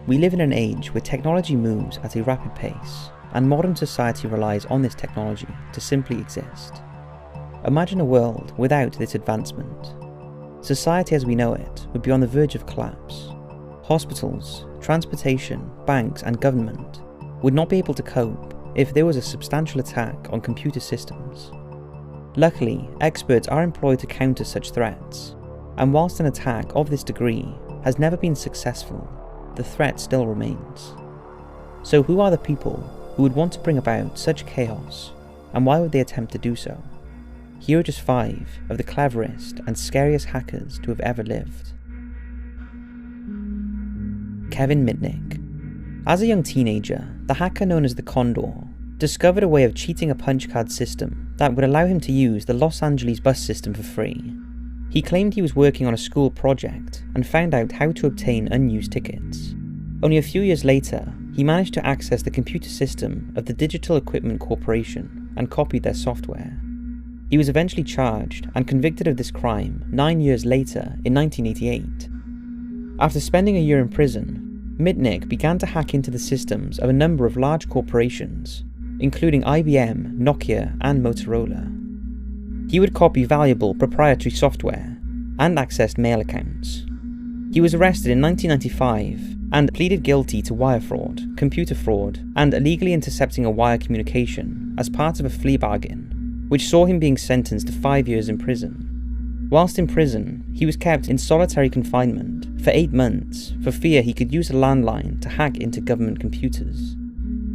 we live in an age where technology moves at a rapid pace, and modern society relies on this technology to simply exist. Imagine a world without this advancement. Society as we know it would be on the verge of collapse. Hospitals, transportation, banks, and government would not be able to cope if there was a substantial attack on computer systems. Luckily, experts are employed to counter such threats, and whilst an attack of this degree has never been successful, the threat still remains. So who are the people who would want to bring about such chaos, and why would they attempt to do so? Here are just 5 of the cleverest and scariest hackers to have ever lived. Kevin Mitnick. As a young teenager, the hacker known as the Condor discovered a way of cheating a punch card system that would allow him to use the Los Angeles bus system for free. He claimed he was working on a school project and found out how to obtain unused tickets. Only a few years later, he managed to access the computer system of the Digital Equipment Corporation and copied their software. He was eventually charged and convicted of this crime 9 years later in 1988. After spending a year in prison, Mitnick began to hack into the systems of a number of large corporations, including IBM, Nokia, and Motorola. He would copy valuable proprietary software and accessed mail accounts. He was arrested in 1995 and pleaded guilty to wire fraud, computer fraud, and illegally intercepting a wire communication as part of a plea bargain, which saw him being sentenced to 5 years in prison. Whilst in prison, he was kept in solitary confinement for 8 months for fear he could use a landline to hack into government computers.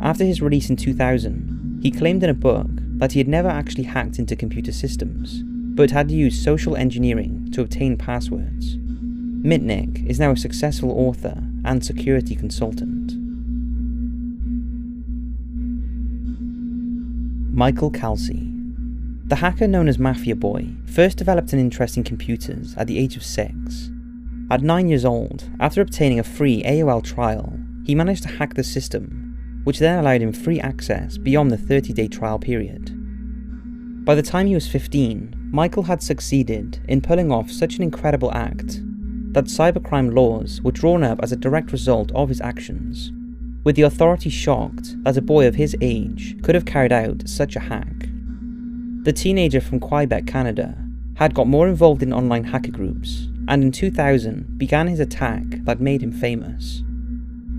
After his release in 2000, he claimed in a book that he had never actually hacked into computer systems, but had used social engineering to obtain passwords. Mitnick is now a successful author and security consultant. Michael Kelsey. The hacker known as Mafia Boy first developed an interest in computers at the age of 6. At 9 years old, after obtaining a free AOL trial, he managed to hack the system, which then allowed him free access beyond the 30-day trial period. By the time he was 15, Michael had succeeded in pulling off such an incredible act that cybercrime laws were drawn up as a direct result of his actions, with the authorities shocked that a boy of his age could have carried out such a hack. The teenager from Quebec, Canada, had got more involved in online hacker groups, and in 2000 began his attack that made him famous.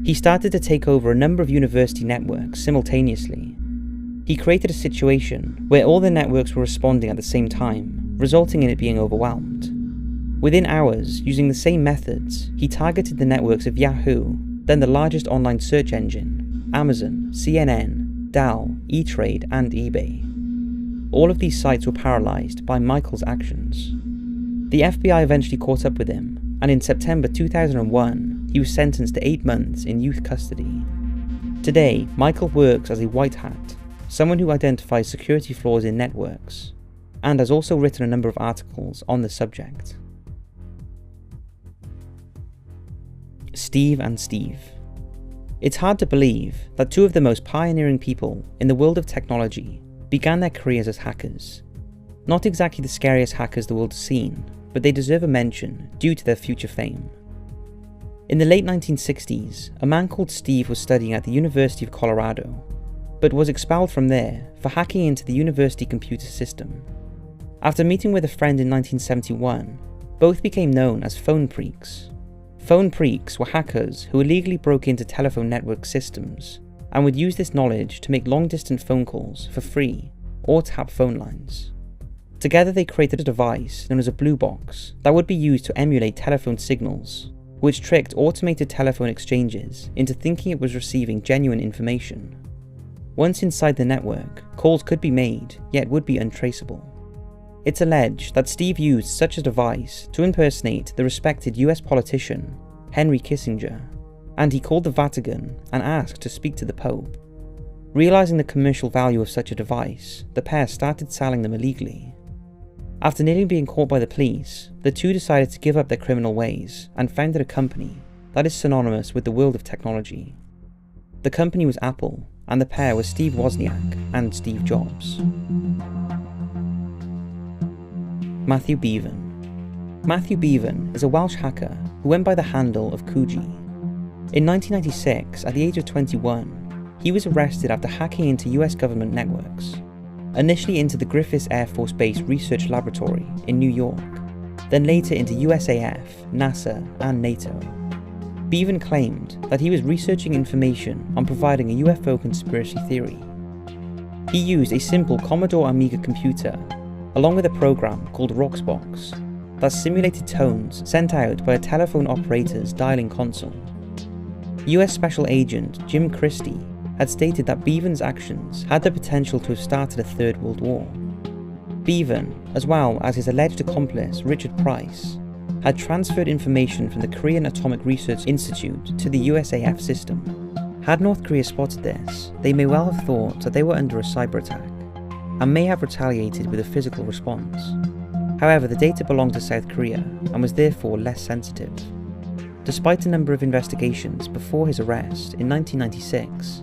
He started to take over a number of university networks simultaneously. He created a situation where all the networks were responding at the same time, resulting in it being overwhelmed. Within hours, using the same methods, he targeted the networks of Yahoo, then the largest online search engine, Amazon, CNN, Dow, E-Trade, and eBay. All of these sites were paralysed by Michael's actions. The FBI eventually caught up with him, and in September 2001, he was sentenced to 8 months in youth custody. Today, Michael works as a white hat, someone who identifies security flaws in networks, and has also written a number of articles on the subject. Steve and Steve. It's hard to believe that 2 of the most pioneering people in the world of technology began their careers as hackers. Not exactly the scariest hackers the world has seen, but they deserve a mention due to their future fame. In the late 1960s, a man called Steve was studying at the University of Colorado, but was expelled from there for hacking into the university computer system. After meeting with a friend in 1971, both became known as phone phreaks. Phone phreaks were hackers who illegally broke into telephone network systems and would use this knowledge to make long-distance phone calls for free or tap phone lines. Together they created a device known as a blue box that would be used to emulate telephone signals, which tricked automated telephone exchanges into thinking it was receiving genuine information. Once inside the network, calls could be made, yet would be untraceable. It's alleged that Steve used such a device to impersonate the respected US politician, Henry Kissinger, and he called the Vatican and asked to speak to the Pope. Realizing the commercial value of such a device, the pair started selling them illegally. After nearly being caught by the police, the 2 decided to give up their criminal ways and founded a company that is synonymous with the world of technology. The company was Apple, and the pair were Steve Wozniak and Steve Jobs. Matthew Bevan. Matthew Bevan is a Welsh hacker who went by the handle of Coogee. In 1996, at the age of 21, he was arrested after hacking into US government networks, initially into the Griffith Air Force Base Research Laboratory in New York, then later into USAF, NASA, and NATO. Bevan claimed that he was researching information on providing a UFO conspiracy theory. He used a simple Commodore Amiga computer, along with a program called Roxbox, that simulated tones sent out by a telephone operator's dialing console. US Special Agent Jim Christie had stated that Bevan's actions had the potential to have started a Third World War. Bevan, as well as his alleged accomplice Richard Price, had transferred information from the Korean Atomic Research Institute to the USAF system. Had North Korea spotted this, they may well have thought that they were under a cyber attack, and may have retaliated with a physical response. However, the data belonged to South Korea and was therefore less sensitive. Despite a number of investigations before his arrest in 1996,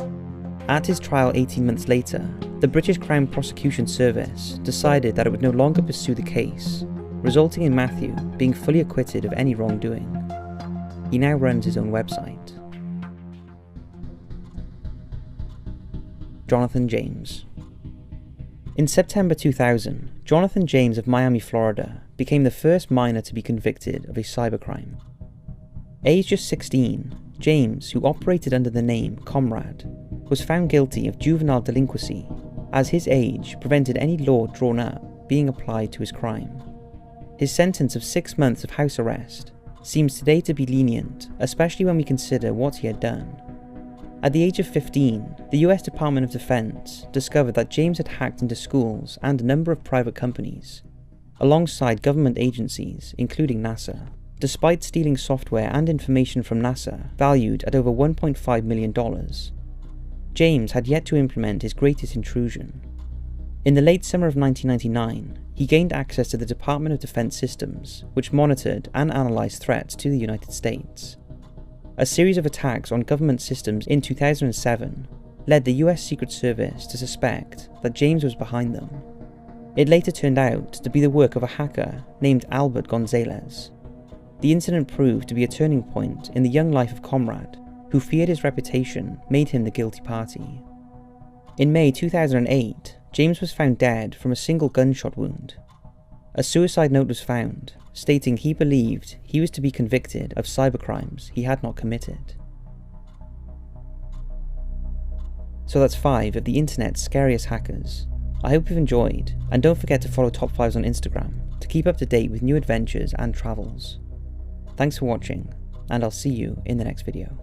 at his trial 18 months later, the British Crown Prosecution Service decided that it would no longer pursue the case, resulting in Matthew being fully acquitted of any wrongdoing. He now runs his own website. Jonathan James. In September 2000, Jonathan James of Miami, Florida, became the first minor to be convicted of a cybercrime. Aged just 16, James, who operated under the name Comrade, was found guilty of juvenile delinquency, as his age prevented any law drawn up being applied to his crime. His sentence of 6 months of house arrest seems today to be lenient, especially when we consider what he had done. At the age of 15, the US Department of Defense discovered that James had hacked into schools and a number of private companies, alongside government agencies, including NASA. Despite stealing software and information from NASA, valued at over $1.5 million, James had yet to implement his greatest intrusion. In the late summer of 1999, he gained access to the Department of Defense systems, which monitored and analysed threats to the United States. A series of attacks on government systems in 2007 led the US Secret Service to suspect that James was behind them. It later turned out to be the work of a hacker named Albert Gonzalez. The incident proved to be a turning point in the young life of Comrade, who feared his reputation made him the guilty party. In May 2008, James was found dead from a single gunshot wound. A suicide note was found, stating he believed he was to be convicted of cybercrimes he had not committed. So that's 5 of the internet's scariest hackers. I hope you've enjoyed, and don't forget to follow Top 5s on Instagram to keep up to date with new adventures and travels. Thanks for watching, and I'll see you in the next video.